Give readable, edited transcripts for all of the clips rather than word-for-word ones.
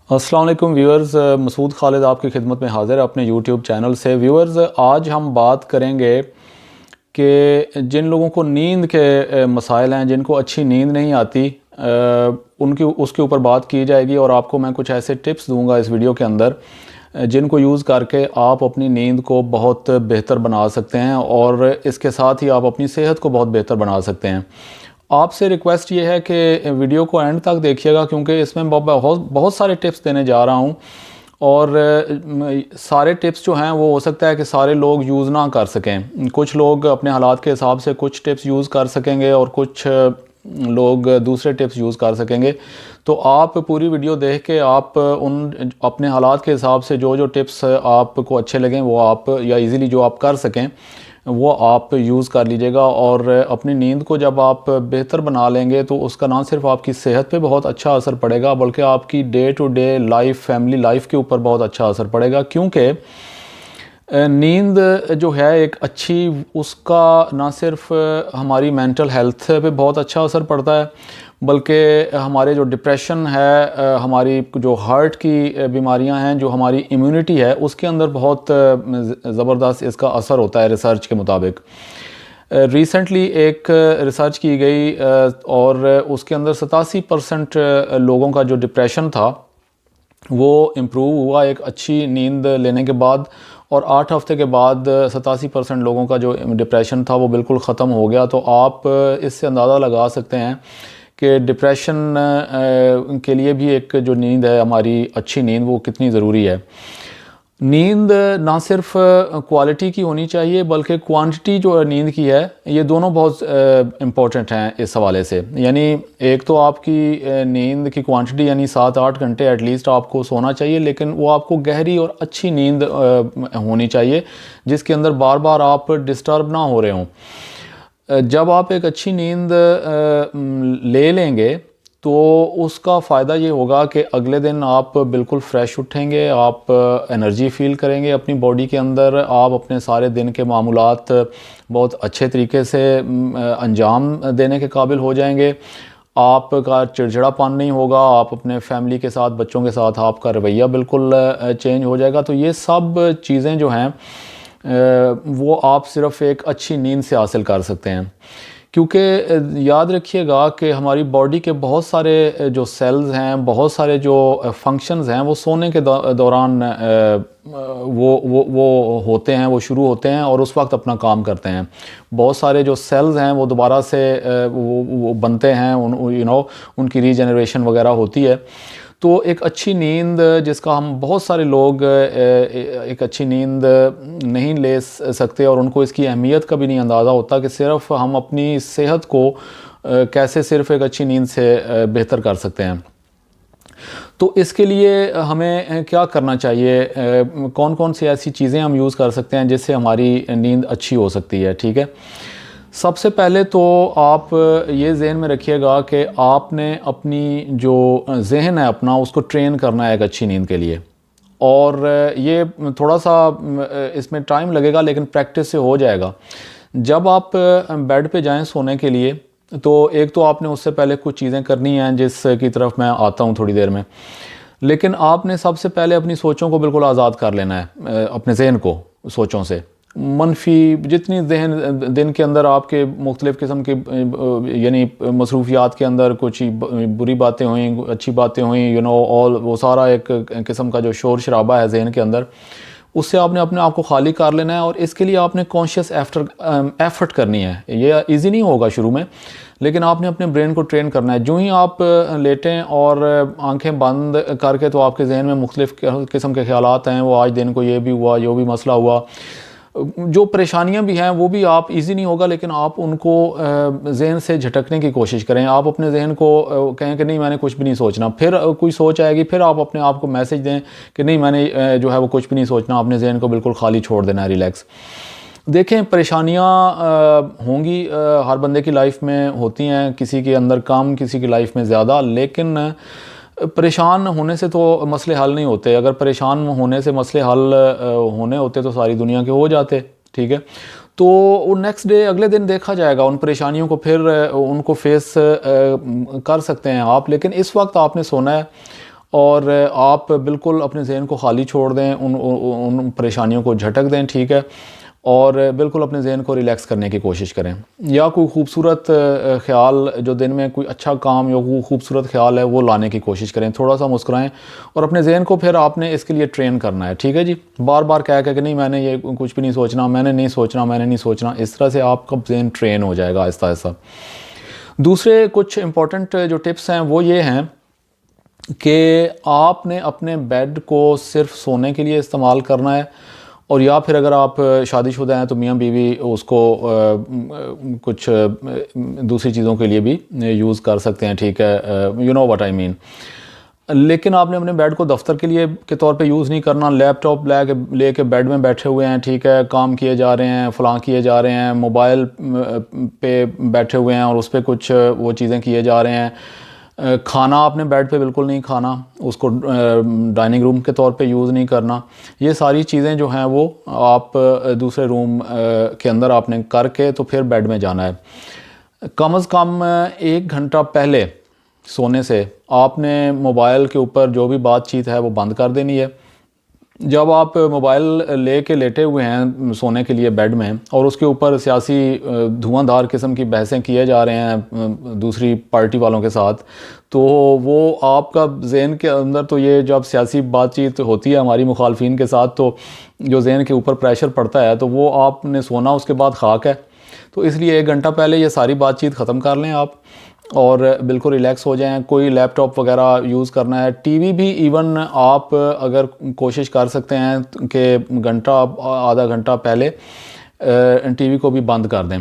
السلام علیکم ویورز، مسعود خالد آپ کی خدمت میں حاضر ہے اپنے یوٹیوب چینل سے۔ ویورز، آج ہم بات کریں گے کہ جن لوگوں کو نیند کے مسائل ہیں، جن کو اچھی نیند نہیں آتی، اس کے اوپر بات کی جائے گی، اور آپ کو میں کچھ ایسے ٹپس دوں گا اس ویڈیو کے اندر جن کو یوز کر کے آپ اپنی نیند کو بہت بہتر بنا سکتے ہیں، اور اس کے ساتھ ہی آپ اپنی صحت کو بہت بہتر بنا سکتے ہیں۔ آپ سے ریکویسٹ یہ ہے کہ ویڈیو کو اینڈ تک دیکھیے گا، کیونکہ اس میں بہت سارے ٹپس دینے جا رہا ہوں، اور سارے ٹپس جو ہیں وہ ہو سکتا ہے کہ سارے لوگ یوز نہ کر سکیں۔ کچھ لوگ اپنے حالات کے حساب سے کچھ ٹپس یوز کر سکیں گے، اور کچھ لوگ دوسرے ٹپس یوز کر سکیں گے۔ تو آپ پوری ویڈیو دیکھ کے آپ اپنے حالات کے حساب سے جو ٹپس آپ کو اچھے لگیں وہ آپ، یا ایزیلی جو آپ کر سکیں وہ آپ یوز کر لیجئے گا۔ اور اپنی نیند کو جب آپ بہتر بنا لیں گے تو اس کا نہ صرف آپ کی صحت پہ بہت اچھا اثر پڑے گا، بلکہ آپ کی day to day life, family life کے اوپر بہت اچھا اثر پڑے گا۔ کیونکہ نیند جو ہے ایک اچھی، اس کا نہ صرف ہماری مینٹل ہیلتھ پہ بہت اچھا اثر پڑتا ہے، بلکہ ہمارے جو ڈپریشن ہے، ہماری جو ہارٹ کی بیماریاں ہیں، جو ہماری امیونٹی ہے، اس کے اندر بہت زبردست اس کا اثر ہوتا ہے ریسرچ کے مطابق۔ ریسنٹلی ایک ریسرچ کی گئی، اور اس کے اندر 87% لوگوں کا جو ڈپریشن تھا وہ امپروو ہوا ایک اچھی نیند لینے کے بعد، اور 8 ہفتے کے بعد 87% لوگوں کا جو ڈپریشن تھا وہ بالکل ختم ہو گیا۔ تو آپ اس سے اندازہ لگا سکتے ہیں کہ ڈپریشن کے لیے بھی ایک جو نیند ہے ہماری، اچھی نیند، وہ کتنی ضروری ہے۔ نیند نہ صرف کوالٹی کی ہونی چاہیے، بلکہ کوانٹٹی جو نیند کی ہے، یہ دونوں بہت امپورٹنٹ ہیں اس حوالے سے۔ یعنی ایک تو آپ کی نیند کی کوانٹٹی، یعنی 7-8 گھنٹے ایٹ لیسٹ آپ کو سونا چاہیے، لیکن وہ آپ کو گہری اور اچھی نیند ہونی چاہیے، جس کے اندر بار بار آپ ڈسٹرب نہ ہو رہے ہوں۔ جب آپ ایک اچھی نیند لے لیں گے تو اس کا فائدہ یہ ہوگا کہ اگلے دن آپ بالکل فریش اٹھیں گے، آپ انرجی فیل کریں گے اپنی باڈی کے اندر، آپ اپنے سارے دن کے معمولات بہت اچھے طریقے سے انجام دینے کے قابل ہو جائیں گے۔ آپ کا چڑچڑا پن نہیں ہوگا، آپ اپنے فیملی کے ساتھ، بچوں کے ساتھ آپ کا رویہ بالکل چینج ہو جائے گا۔ تو یہ سب چیزیں جو ہیں وہ آپ صرف ایک اچھی نیند سے حاصل کر سکتے ہیں۔ کیونکہ یاد رکھیے گا کہ ہماری باڈی کے بہت سارے جو سیلز ہیں، بہت سارے جو فنکشنز ہیں، وہ سونے کے دوران وہ ہوتے ہیں، وہ شروع ہوتے ہیں اور اس وقت اپنا کام کرتے ہیں۔ بہت سارے جو سیلز ہیں وہ دوبارہ سے وہ بنتے ہیں، ان کی ری جنریشن وغیرہ ہوتی ہے۔ تو ایک اچھی نیند، جس کا ہم بہت سارے لوگ ایک اچھی نیند نہیں لے سکتے، اور ان کو اس کی اہمیت کا بھی نہیں اندازہ ہوتا کہ صرف ہم اپنی صحت کو کیسے صرف ایک اچھی نیند سے بہتر کر سکتے ہیں۔ تو اس کے لیے ہمیں کیا کرنا چاہیے، کون کون سی ایسی چیزیں ہم یوز کر سکتے ہیں جس سے ہماری نیند اچھی ہو سکتی ہے، ٹھیک ہے۔ سب سے پہلے تو آپ یہ ذہن میں رکھیے گا کہ آپ نے اپنی جو ذہن ہے اپنا، اس کو ٹرین کرنا ہے ایک اچھی نیند کے لیے، اور یہ تھوڑا سا اس میں ٹائم لگے گا، لیکن پریکٹس سے ہو جائے گا۔ جب آپ بیڈ پہ جائیں سونے کے لیے، تو ایک تو آپ نے اس سے پہلے کچھ چیزیں کرنی ہیں جس کی طرف میں آتا ہوں تھوڑی دیر میں، لیکن آپ نے سب سے پہلے اپنی سوچوں کو بالکل آزاد کر لینا ہے، اپنے ذہن کو سوچوں سے، منفی جتنی دن کے اندر آپ کے مختلف قسم کے یعنی مصروفیات کے اندر کچھ بری باتیں ہوئیں، اچھی باتیں ہوئیں، وہ سارا ایک قسم کا جو شور شرابہ ہے ذہن کے اندر، اس سے آپ نے اپنے آپ کو خالی کر لینا ہے۔ اور اس کے لیے آپ نے کانشیس ایفرٹ کرنی ہے۔ یہ ایزی نہیں ہوگا شروع میں، لیکن آپ نے اپنے برین کو ٹرین کرنا ہے۔ جو ہی آپ لیٹیں اور آنکھیں بند کر کے، تو آپ کے ذہن میں مختلف قسم کے خیالات ہیں، وہ آج دن کو یہ بھی ہوا، جو بھی مسئلہ ہوا، جو پریشانیاں بھی ہیں، وہ بھی آپ ایزی نہیں ہوگا، لیکن آپ ان کو ذہن سے جھٹکنے کی کوشش کریں۔ آپ اپنے ذہن کو کہیں کہ نہیں، میں نے کچھ بھی نہیں سوچنا۔ پھر کوئی سوچ آئے گی، پھر آپ اپنے آپ کو میسج دیں کہ نہیں، میں نے جو ہے وہ کچھ بھی نہیں سوچنا، اپنے ذہن کو بالکل خالی چھوڑ دینا ہے، ریلیکس۔ دیکھیں، پریشانیاں ہوں گی، ہر بندے کی لائف میں ہوتی ہیں، کسی کے اندر کم، کسی کی لائف میں زیادہ، لیکن پریشان ہونے سے تو مسئلے حل نہیں ہوتے۔ اگر پریشان ہونے سے مسئلے حل ہونے ہوتے تو ساری دنیا کے ہو جاتے، ٹھیک ہے۔ تو نیکسٹ ڈے، اگلے دن دیکھا جائے گا ان پریشانیوں کو، پھر ان کو فیس کر سکتے ہیں آپ۔ لیکن اس وقت آپ نے سونا ہے، اور آپ بالکل اپنے ذہن کو خالی چھوڑ دیں، ان پریشانیوں کو جھٹک دیں، ٹھیک ہے، اور بالکل اپنے ذہن کو ریلیکس کرنے کی کوشش کریں، یا کوئی خوبصورت خیال جو دن میں کوئی اچھا کام یا کوئی خوبصورت خیال ہے وہ لانے کی کوشش کریں، تھوڑا سا مسکرائیں، اور اپنے ذہن کو پھر آپ نے اس کے لیے ٹرین کرنا ہے، ٹھیک ہے جی، بار بار کہہ کہ نہیں میں نے یہ کچھ بھی نہیں سوچنا، میں نے نہیں سوچنا، میں نے نہیں سوچنا، اس طرح سے آپ کا ذہن ٹرین ہو جائے گا آہستہ آہستہ۔ دوسرے کچھ امپورٹنٹ جو ٹپس ہیں وہ یہ ہیں کہ آپ نے اپنے بیڈ کو صرف سونے کے لیے استعمال کرنا ہے، اور یا پھر اگر آپ شادی شدہ ہیں تو میاں بیوی اس کو کچھ دوسری چیزوں کے لیے بھی یوز کر سکتے ہیں، ٹھیک ہے، یو نو واٹ آئی مین۔ لیکن آپ نے اپنے بیڈ کو دفتر کے لیے کے طور پہ یوز نہیں کرنا، لیپ ٹاپ لے کے بیڈ میں بیٹھے ہوئے ہیں، ٹھیک ہے، کام کیے جا رہے ہیں، فلاں کیے جا رہے ہیں، موبائل پہ بیٹھے ہوئے ہیں اور اس پہ کچھ وہ چیزیں کیے جا رہے ہیں۔ کھانا آپ نے بیڈ پہ بالکل نہیں کھانا، اس کو ڈائننگ روم کے طور پہ یوز نہیں کرنا۔ یہ ساری چیزیں جو ہیں وہ آپ دوسرے روم کے اندر آپ نے کر کے تو پھر بیڈ میں جانا ہے۔ کم از کم 1 گھنٹہ پہلے سونے سے آپ نے موبائل کے اوپر جو بھی بات چیت ہے وہ بند کر دینی ہے۔ جب آپ موبائل لے کے لیٹے ہوئے ہیں سونے کے لیے بیڈ میں، اور اس کے اوپر سیاسی دھواں دھار قسم کی بحثیں کیے جا رہے ہیں دوسری پارٹی والوں کے ساتھ، تو وہ آپ کا ذہن کے اندر تو یہ جب سیاسی بات چیت ہوتی ہے ہماری مخالفین کے ساتھ تو جو ذہن کے اوپر پریشر پڑتا ہے تو وہ آپ نے سونا اس کے بعد خاک ہے۔ تو اس لیے 1 گھنٹہ پہلے یہ ساری بات چیت ختم کر لیں آپ، اور بالکل ریلیکس ہو جائیں۔ کوئی لیپ ٹاپ وغیرہ یوز کرنا ہے، ٹی وی بھی ایون آپ اگر کوشش کر سکتے ہیں کہ گھنٹہ آدھا گھنٹہ پہلے ٹی وی کو بھی بند کر دیں۔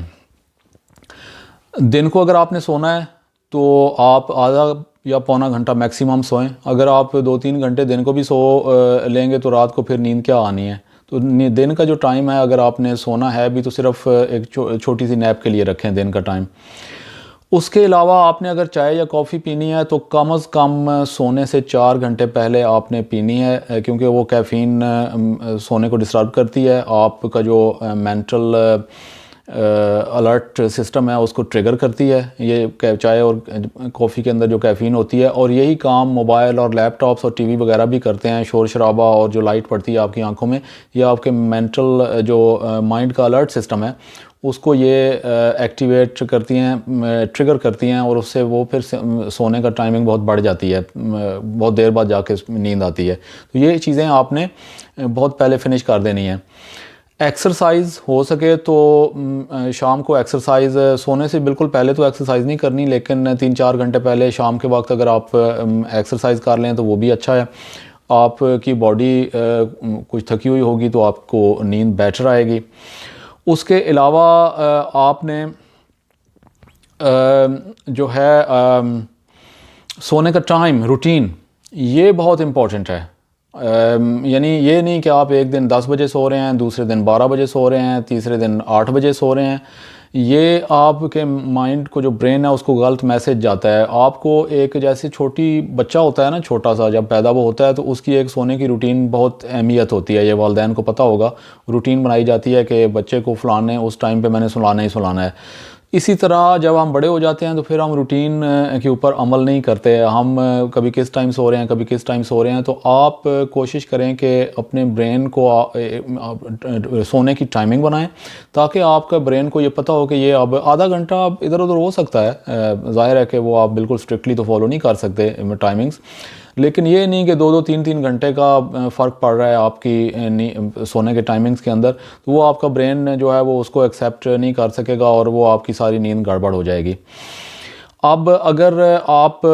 دن کو اگر آپ نے سونا ہے تو آپ آدھا یا پونا گھنٹہ میکسیمم سوئیں۔ اگر آپ 2-3 گھنٹے دن کو بھی سو لیں گے تو رات کو پھر نیند کیا آنی ہے؟ تو دن کا جو ٹائم ہے اگر آپ نے سونا ہے بھی تو صرف ایک چھوٹی سی نیپ کے لیے رکھیں دن کا ٹائم۔ اس کے علاوہ آپ نے اگر چائے یا کافی پینی ہے تو کم از کم سونے سے 4 گھنٹے پہلے آپ نے پینی ہے، کیونکہ وہ کیفین سونے کو ڈسٹرب کرتی ہے، آپ کا جو مینٹل الرٹ سسٹم ہے اس کو ٹریگر کرتی ہے یہ چائے اور کافی کے اندر جو کیفین ہوتی ہے، اور یہی کام موبائل اور لیپ ٹاپس اور ٹی وی وغیرہ بھی کرتے ہیں۔ شور شرابہ اور جو لائٹ پڑتی ہے آپ کی آنکھوں میں، یہ آپ کے مینٹل جو مائنڈ کا الرٹ سسٹم ہے اس کو یہ ایکٹیویٹ کرتی ہیں، ٹریگر کرتی ہیں، اور اس سے وہ پھر سونے کا ٹائمنگ بہت بڑھ جاتی ہے، بہت دیر بعد جا کے نیند آتی ہے۔ تو یہ چیزیں آپ نے بہت پہلے فنش کر دینی ہیں۔ ایکسرسائز ہو سکے تو شام کو ایکسرسائز، سونے سے بالکل پہلے تو ایکسرسائز نہیں کرنی، لیکن 3-4 گھنٹے پہلے شام کے وقت اگر آپ ایکسرسائز کر لیں تو وہ بھی اچھا ہے۔ آپ کی باڈی کچھ تھکی ہوئی ہوگی تو آپ کو نیند بیٹر آئے گی۔ اس کے علاوہ آپ نے جو ہے سونے کا ٹائم روٹین یہ بہت امپورٹنٹ ہے۔ یعنی یہ نہیں کہ آپ ایک دن 10 بجے سو رہے ہیں، دوسرے دن 12 بجے سو رہے ہیں، تیسرے دن 8 بجے سو رہے ہیں، یہ آپ کے مائنڈ کو جو برین ہے اس کو غلط میسج جاتا ہے۔ آپ کو ایک جیسے چھوٹی بچہ ہوتا ہے نا، چھوٹا سا جب پیدا وہ ہوتا ہے تو اس کی ایک سونے کی روٹین بہت اہمیت ہوتی ہے، یہ والدین کو پتہ ہوگا، روٹین بنائی جاتی ہے کہ بچے کو فلانے اس ٹائم پہ میں نے سلانا ہی سلانا ہے۔ اسی طرح جب ہم بڑے ہو جاتے ہیں تو پھر ہم روٹین کے اوپر عمل نہیں کرتے، ہم کبھی کس ٹائم سو رہے ہیں کبھی کس ٹائم سو رہے ہیں۔ تو آپ کوشش کریں کہ اپنے برین کو سونے کی ٹائمنگ بنائیں تاکہ آپ کا برین کو یہ پتہ ہو کہ یہ اب آدھا گھنٹہ اب ادھر ادھر ہو سکتا ہے۔ ظاہر ہے کہ وہ آپ بالکل اسٹرکٹلی تو فالو نہیں کر سکتے ٹائمنگز، لیکن یہ نہیں کہ 2-3 گھنٹے کا فرق پڑ رہا ہے آپ کی سونے کے ٹائمنگز کے اندر، تو وہ آپ کا برین جو ہے وہ اس کو ایکسیپٹ نہیں کر سکے گا اور وہ آپ کی ساری نیند گڑبڑ ہو جائے گی۔ اب اگر آپ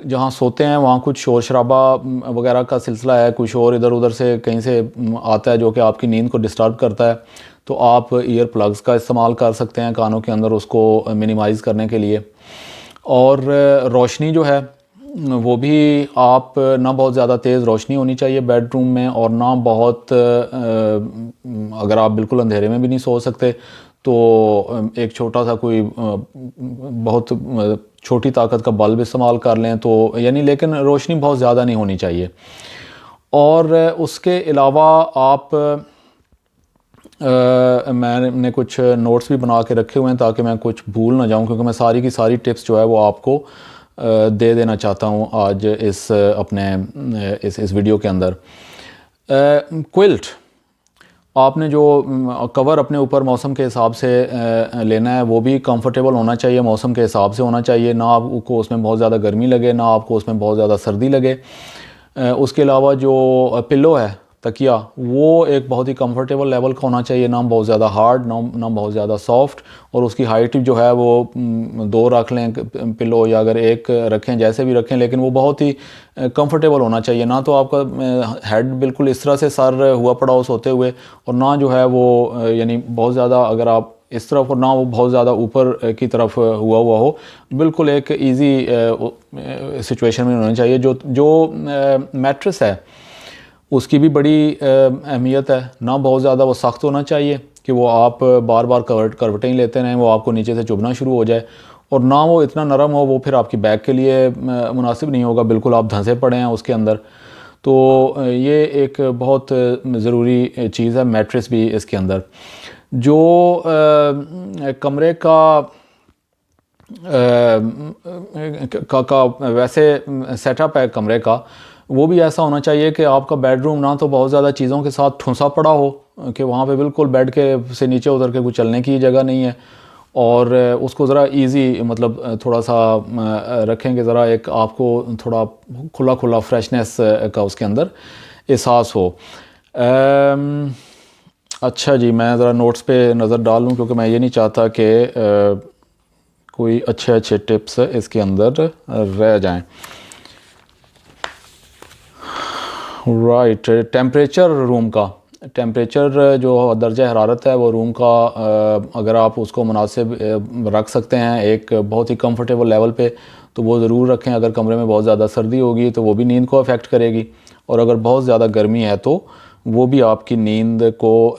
جہاں سوتے ہیں وہاں کچھ شور شرابہ وغیرہ کا سلسلہ ہے، کوئی شور ادھر ادھر سے کہیں سے آتا ہے جو کہ آپ کی نیند کو ڈسٹرب کرتا ہے، تو آپ ایئر پلگز کا استعمال کر سکتے ہیں کانوں کے اندر اس کو منیمائز کرنے کے لیے۔ اور روشنی جو ہے وہ بھی آپ نہ بہت زیادہ تیز روشنی ہونی چاہیے بیڈ روم میں، اور نہ بہت اگر آپ بالکل اندھیرے میں بھی نہیں سو سکتے تو ایک چھوٹا سا کوئی بہت چھوٹی طاقت کا بلب استعمال کر لیں تو یعنی، لیکن روشنی بہت زیادہ نہیں ہونی چاہیے۔ اور اس کے علاوہ آپ میں نے کچھ نوٹس بھی بنا کے رکھے ہوئے ہیں تاکہ میں کچھ بھول نہ جاؤں، کیونکہ میں ساری کی ساری ٹپس جو ہے وہ آپ کو دے دینا چاہتا ہوں آج اس اپنے اس ویڈیو کے اندر۔ کوئلٹ، آپ نے جو کور اپنے اوپر موسم کے حساب سے لینا ہے وہ بھی کمفرٹیبل ہونا چاہیے، موسم کے حساب سے ہونا چاہیے، نہ آپ کو اس میں بہت زیادہ گرمی لگے نہ آپ کو اس میں بہت زیادہ سردی لگے۔ اس کے علاوہ جو پلو ہے، تکیہ، وہ ایک بہت ہی کمفرٹیبل لیول کا ہونا چاہیے، نہ بہت زیادہ ہارڈ نہ بہت زیادہ سافٹ، اور اس کی ہائٹ جو ہے وہ 2 رکھ لیں پلو، یا اگر 1 رکھیں جیسے بھی رکھیں، لیکن وہ بہت ہی کمفرٹیبل ہونا چاہیے، نہ تو آپ کا ہیڈ بالکل اس طرح سے سر ہوا پڑا ہو سوتے ہوئے، اور نہ جو ہے وہ یعنی بہت زیادہ اگر آپ اس طرف، اور نہ وہ بہت زیادہ اوپر کی طرف ہوا ہو، بالکل ایک ایزی سچویشن میں ہونا چاہیے۔ جو میٹرس ہے اس کی بھی بڑی اہمیت ہے، نہ بہت زیادہ وہ سخت ہونا چاہیے کہ وہ آپ بار بار کروٹیں لیتے رہیں، وہ آپ کو نیچے سے چبھنا شروع ہو جائے، اور نہ وہ اتنا نرم ہو وہ پھر آپ کی بیک کے لیے مناسب نہیں ہوگا، بالکل آپ دھنسے پڑے ہیں اس کے اندر۔ تو یہ ایک بہت ضروری چیز ہے، میٹرس بھی اس کے اندر۔ جو کمرے کا ویسے سیٹ اپ ہے کمرے کا، وہ بھی ایسا ہونا چاہیے کہ آپ کا بیڈ روم نہ تو بہت زیادہ چیزوں کے ساتھ ٹھنسا پڑا ہو کہ وہاں پہ بالکل بیڈ کے سے نیچے اتر کے کچھ چلنے کی جگہ نہیں ہے، اور اس کو ذرا ایزی مطلب تھوڑا سا رکھیں کہ ذرا ایک آپ کو تھوڑا کھلا کھلا فریشنس کا اس کے اندر احساس ہو۔ اچھا جی، میں ذرا نوٹس پہ نظر ڈال لوں کیونکہ میں یہ نہیں چاہتا کہ کوئی اچھے ٹپس اس کے اندر رہ جائیں۔ رائٹ، ٹیمپریچر روم کا، ٹیمپریچر جو درجہ حرارت ہے وہ روم کا اگر آپ اس کو مناسب رکھ سکتے ہیں ایک بہت ہی کمفرٹیبل لیول پہ تو وہ ضرور رکھیں۔ اگر کمرے میں بہت زیادہ سردی ہوگی تو وہ بھی نیند کو افیکٹ کرے گی، اور اگر بہت زیادہ گرمی ہے تو وہ بھی آپ کی نیند کو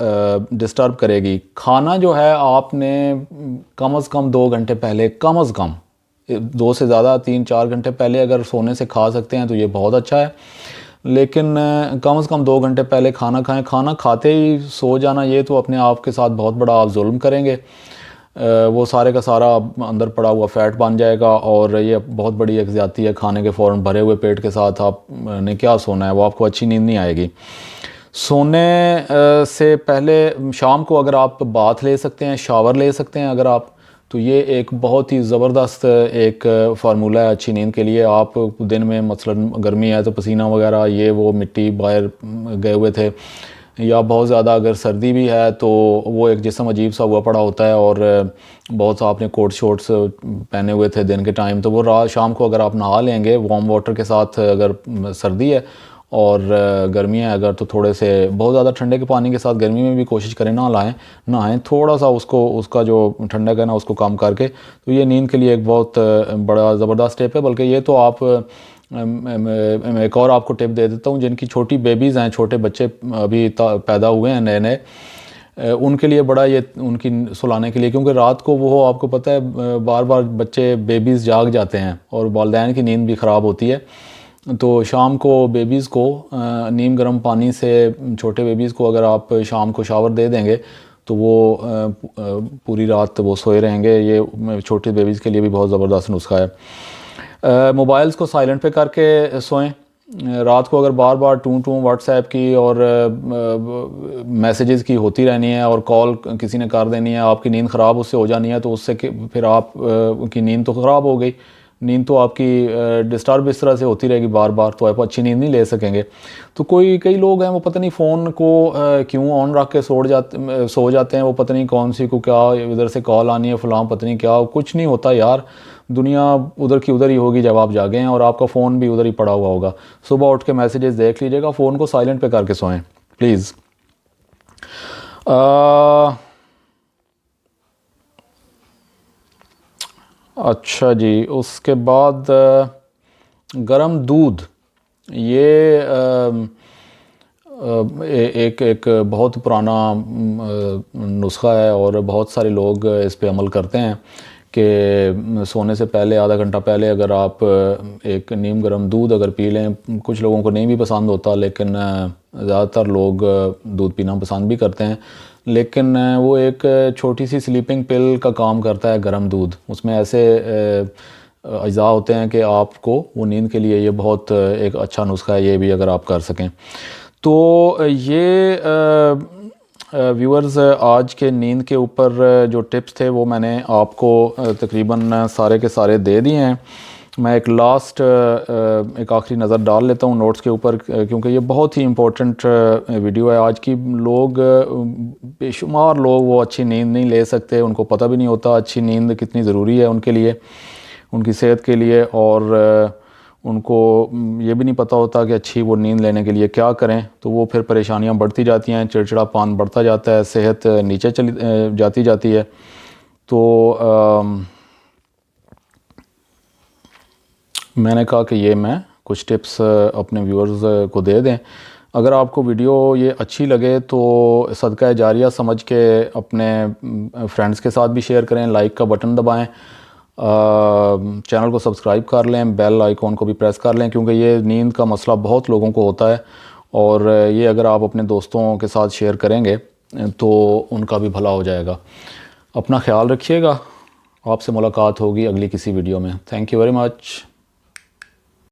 ڈسٹرب کرے گی۔ کھانا جو ہے آپ نے کم از کم 2 گھنٹے پہلے، کم از کم 2 سے زیادہ 3-4 گھنٹے پہلے اگر سونے سے کھا سکتے ہیں تو یہ بہت اچھا ہے، لیکن کم از کم 2 گھنٹے پہلے کھانا کھائیں۔ کھانا کھاتے ہی سو جانا یہ تو اپنے آپ کے ساتھ بہت بڑا آپ ظلم کریں گے، وہ سارے کا سارا اندر پڑا ہوا فیٹ بن جائے گا، اور یہ بہت بڑی ایک زیادتی ہے۔ کھانے کے فوراً بھرے ہوئے پیٹ کے ساتھ آپ نے کیا سونا ہے، وہ آپ کو اچھی نیند نہیں آئے گی۔ سونے سے پہلے شام کو اگر آپ باتھ لے سکتے ہیں، شاور لے سکتے ہیں اگر آپ، تو یہ ایک بہت ہی زبردست ایک فارمولہ ہے اچھی نیند کے لیے۔ آپ دن میں مثلاً گرمی ہے تو پسینہ وغیرہ یہ وہ مٹی باہر گئے ہوئے تھے، یا بہت زیادہ اگر سردی بھی ہے تو وہ ایک جسم عجیب سا ہوا پڑا ہوتا ہے، اور بہت سا آپ نے کوٹ شورٹس پہنے ہوئے تھے دن کے ٹائم، تو وہ شام کو اگر آپ نہا لیں گے وارم واٹر کے ساتھ، اگر سردی ہے اور گرمی ہے اگر، تو تھوڑے سے بہت زیادہ ٹھنڈے کے پانی کے ساتھ گرمی میں بھی کوشش کریں نہائیں، تھوڑا سا اس کا جو ٹھنڈک ہے نا اس کو کم کر کے، تو یہ نیند کے لیے ایک بہت بڑا زبردست ٹپ ہے۔ بلکہ یہ تو آپ میں ایک اور آپ کو ٹپ دے دیتا ہوں، جن کی چھوٹی بیبیز ہیں، چھوٹے بچے ابھی پیدا ہوئے ہیں نئے ان کے لیے بڑا یہ ان کی سلانے کے لیے، کیونکہ رات کو وہ آپ کو پتہ ہے بار بار بچے بیبیز جاگ جاتے ہیں اور والدین کی نیند بھی خراب ہوتی ہے، تو شام کو بیبیز کو نیم گرم پانی سے، چھوٹے بیبیز کو اگر آپ شام کو شاور دے دیں گے تو وہ پوری رات وہ سوئے رہیں گے۔ یہ چھوٹے بیبیز کے لیے بھی بہت زبردست نسخہ ہے۔ موبائلز کو سائلنٹ پہ کر کے سوئیں۔ رات کو اگر بار بار ٹوں واٹس ایپ کی اور میسیجز کی ہوتی رہنی ہے، اور کال کسی نے کر دینی ہے، آپ کی نیند خراب اس سے ہو جانی ہے، تو اس سے پھر آپ کی نیند تو خراب ہو گئی، نیند تو آپ کی ڈسٹرب اس طرح سے ہوتی رہے گی بار بار، تو آپ اچھی نیند نہیں لے سکیں گے۔ تو کئی لوگ ہیں وہ پتہ نہیں فون کو کیوں آن رکھ کے سو جاتے ہیں، وہ پتہ نہیں کون سی کو کیا ادھر سے کال آنی ہے فلاں، پتہ نہیں کیا، کچھ نہیں ہوتا یار، دنیا ادھر کی ادھر ہی ہوگی جب آپ جاگیں ہیں، اور آپ کا فون بھی ادھر ہی پڑا ہوا ہوگا۔ صبح اٹھ کے میسیجز دیکھ لیجئے گا، فون کو سائلنٹ پہ کر کے سوئیں پلیز۔ اچھا جی، اس کے بعد گرم دودھ، یہ ایک بہت پرانا نسخہ ہے، اور بہت سارے لوگ اس پہ عمل کرتے ہیں کہ سونے سے پہلے آدھا گھنٹہ پہلے اگر آپ ایک نیم گرم دودھ اگر پی لیں، کچھ لوگوں کو نہیں بھی پسند ہوتا، لیکن زیادہ تر لوگ دودھ پینا پسند بھی کرتے ہیں، لیکن وہ ایک چھوٹی سی سلیپنگ پل کا کام کرتا ہے گرم دودھ۔ اس میں ایسے اجزاء ہوتے ہیں کہ آپ کو وہ نیند کے لیے یہ بہت ایک اچھا نسخہ ہے، یہ بھی اگر آپ کر سکیں تو یہ ویورز آج کے نیند کے اوپر جو ٹپس تھے وہ میں نے آپ کو تقریباً سارے کے سارے دے دیے ہیں۔ میں ایک ایک آخری نظر ڈال لیتا ہوں نوٹس کے اوپر، کیونکہ یہ بہت ہی امپورٹنٹ ویڈیو ہے۔ آج کی بے شمار لوگ وہ اچھی نیند نہیں لے سکتے، ان کو پتہ بھی نہیں ہوتا اچھی نیند کتنی ضروری ہے ان کے لیے، ان کی صحت کے لیے، اور ان کو یہ بھی نہیں پتہ ہوتا کہ اچھی وہ نیند لینے کے لیے کیا کریں، تو وہ پھر پریشانیاں بڑھتی جاتی ہیں، چڑچڑا پان بڑھتا جاتا ہے، صحت نیچے چلی جاتی ہے۔ تو میں نے کہا کہ یہ میں کچھ ٹپس اپنے ویورز کو دے دیں۔ اگر آپ کو ویڈیو یہ اچھی لگے تو صدقہ جاریہ سمجھ کے اپنے فرینڈز کے ساتھ بھی شیئر کریں، لائک کا بٹن دبائیں، چینل کو سبسکرائب کر لیں، بیل آئیکن کو بھی پریس کر لیں، کیونکہ یہ نیند کا مسئلہ بہت لوگوں کو ہوتا ہے، اور یہ اگر آپ اپنے دوستوں کے ساتھ شیئر کریں گے تو ان کا بھی بھلا ہو جائے گا۔ اپنا خیال رکھیے گا، آپ سے ملاقات ہوگی اگلی کسی ویڈیو میں۔ Thank you very much.